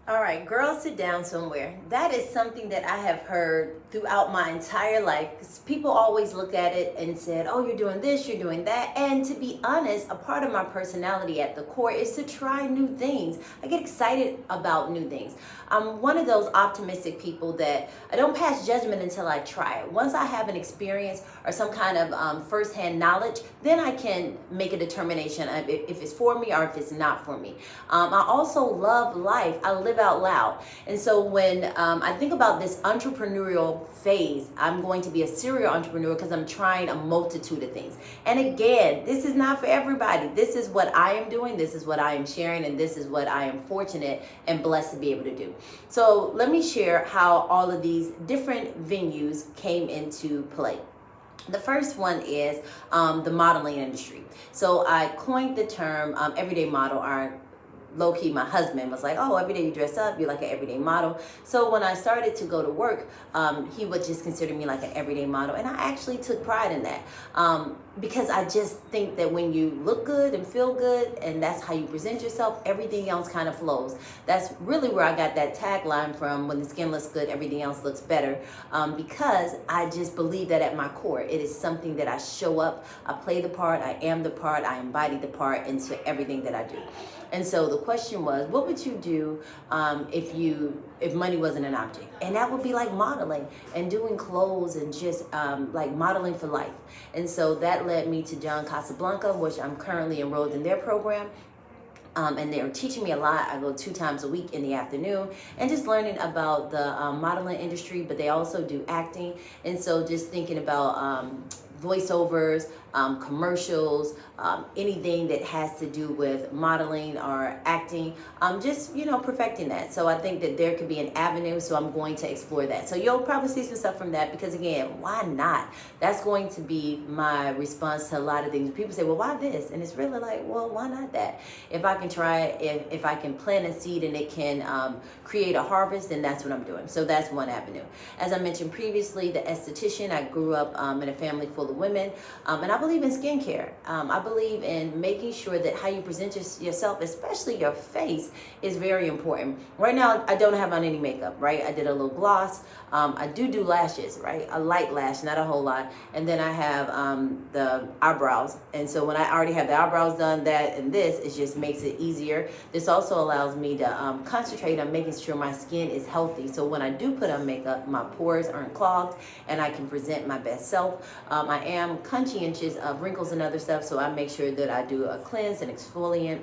All right, girls, sit down somewhere. That is something that I have heard throughout my entire life. 'Cause people always look at it and said, "Oh, you're doing this, you're doing that." And to be honest, a part of my personality at the core is to try new things. I get excited about new things. I'm one of those optimistic people that I don't pass judgment until I try it. Once I have an experience or some kind of firsthand knowledge, then I can make a determination of if it's for me or if it's not for me. I also love life. I live out loud. And so when I think about this entrepreneurial phase, I'm going to be a serial entrepreneur because I'm trying a multitude of things. And again, this is not for everybody. This is what I am doing. This is what I am sharing. And this is what I am fortunate and blessed to be able to do. So let me share how all of these different venues came into play. The first one is the modeling industry. So I coined the term everyday model. Low key, my husband was like, "Oh, every day you dress up, you're like an everyday model." So when I started to go to work, he would just consider me like an everyday model. And I actually took pride in that because I just think that when you look good and feel good and that's how you present yourself, everything else kind of flows. That's really where I got that tagline from: when the skin looks good, everything else looks better. Because I just believe that at my core, it is something that I show up, I play the part, I am the part, I embody the part into everything that I do. And so the question was, what would you do if money wasn't an object? And that would be like modeling and doing clothes and just like modeling for life. And so that led me to John Casablanca, which I'm currently enrolled in their program. And they're teaching me a lot. I go 2 times a week in the afternoon and just learning about the modeling industry, but they also do acting. And so just thinking about voiceovers, commercials, anything that has to do with modeling or acting, just, perfecting that. So I think that there could be an avenue. So I'm going to explore that. So you'll probably see some stuff from that because, again, why not? That's going to be my response to a lot of things. People say, "Well, why this?" And it's really like, well, why not that? If I can try it, if I can plant a seed and it can create a harvest, then that's what I'm doing. So that's one avenue. As I mentioned previously, the esthetician, I grew up in a family full of women, and I believe in skincare. I believe in making sure that how you present yourself, especially your face, is very important. Right now, I don't have on any makeup, right? I did a little gloss. I do lashes, right? A light lash, not a whole lot. And then I have the eyebrows. And so when I already have the eyebrows done, that and this, it just makes it easier. This also allows me to concentrate on making sure my skin is healthy. So when I do put on makeup, my pores aren't clogged and I can present my best self. I am conscientious of wrinkles and other stuff, so I make sure that I do a cleanse and exfoliant,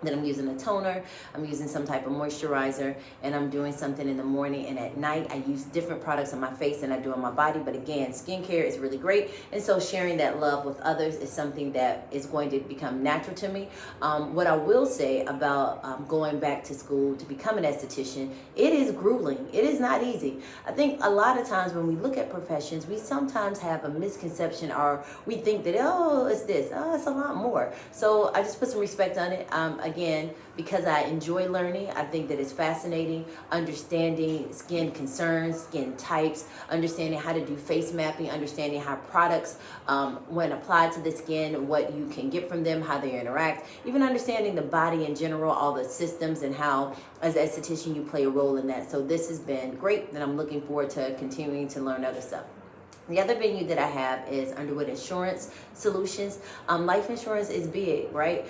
that I'm using a toner, I'm using some type of moisturizer, and I'm doing something in the morning and at night. I use different products on my face than I do on my body, but again, skincare is really great, and so sharing that love with others is something that is going to become natural to me. What I will say about going back to school to become an esthetician, it is grueling. It is not easy. I think a lot of times when we look at professions, we sometimes have a misconception, or we think that, oh, it's this, oh, it's a lot more. So I just put some respect on it. Again, because I enjoy learning, I think that it's fascinating, understanding skin concerns, skin types, understanding how to do face mapping, understanding how products, when applied to the skin, what you can get from them, how they interact, even understanding the body in general, all the systems, and how, as an esthetician, you play a role in that. So this has been great, and I'm looking forward to continuing to learn other stuff. The other venue that I have is Underwood Insurance Solutions. Life insurance is big, right?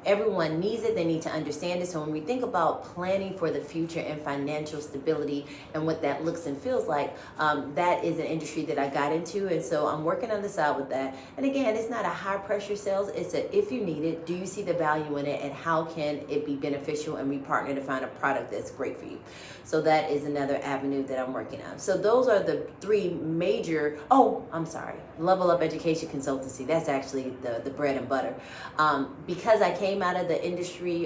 Everyone needs it. They need to understand it. So when we think about planning for the future and financial stability and what that looks and feels like, that is an industry that I got into. And so I'm working on the side with that. And again, it's not a high pressure sales. It's a, if you need it, do you see the value in it, and how can it be beneficial, and we partner to find a product that's great for you. So that is another avenue that I'm working on. So those are the 3 major, Level Up Education Consultancy. That's actually the bread and butter. Because I came out of the industry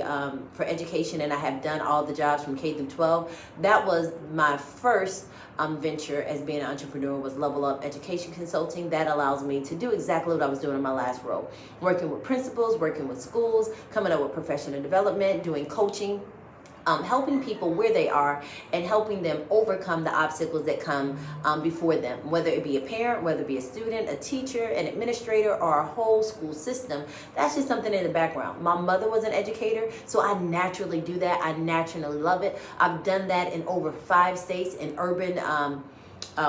for education, and I have done all the jobs from K through 12, that was my first venture as being an entrepreneur, was Level Up Education Consulting. That allows me to do exactly what I was doing in my last role. Working with principals, working with schools, coming up with professional development, doing coaching, helping people where they are and helping them overcome the obstacles that come before them, whether it be a parent, whether it be a student, a teacher, an administrator, or a whole school system. That's just something in the background. My mother was an educator, so I naturally do that. I naturally love it. I've done that in over 5 states in urban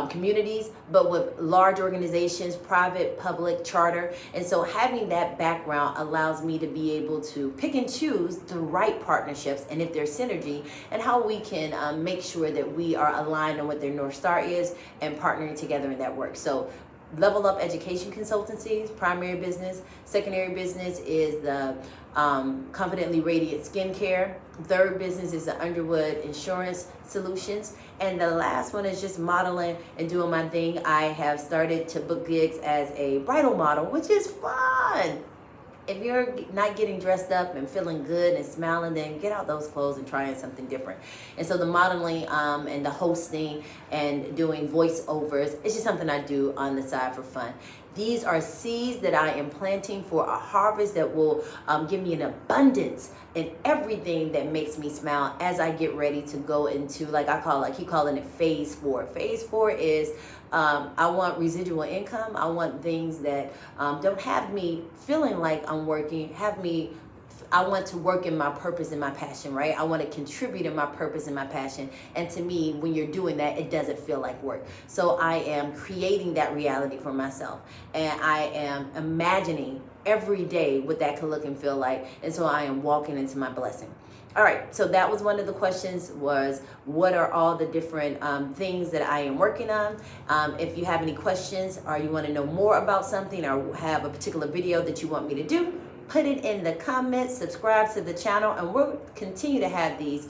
communities, but with large organizations, private, public, charter. And so having that background allows me to be able to pick and choose the right partnerships, and if there's synergy, and how we can make sure that we are aligned on what their North Star is and partnering together in that work. So Level Up Education Consultancy, primary business. Secondary business is the Confidently Radiant Skincare. Third business is the Underwood Insurance Solutions. And the last one is just modeling and doing my thing. I have started to book gigs as a bridal model, which is fun. If you're not getting dressed up and feeling good and smiling, then get out those clothes and try something different. And so the modeling and the hosting and doing voiceovers, it's just something I do on the side for fun. These are seeds that I am planting for a harvest that will give me an abundance in everything that makes me smile as I get ready to go into, like I keep calling it phase 4. Phase 4 is I want residual income. I want things that don't have me feeling like I'm working, I want to work in my purpose and my passion, right? I want to contribute in my purpose and my passion. And to me, when you're doing that, it doesn't feel like work. So I am creating that reality for myself. And I am imagining every day what that could look and feel like. And so I am walking into my blessing. All right, so that was one of the questions, was what are all the different things that I am working on? If you have any questions or you want to know more about something or have a particular video that you want me to do, put it in the comments, subscribe to the channel, and we'll continue to have these,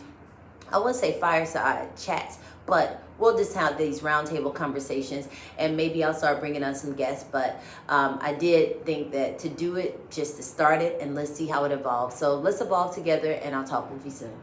I wouldn't say fireside chats, but we'll just have these roundtable conversations, and maybe I'll start bringing on some guests. But I did think that to do it, just to start it, and let's see how it evolves. So let's evolve together, and I'll talk with you soon.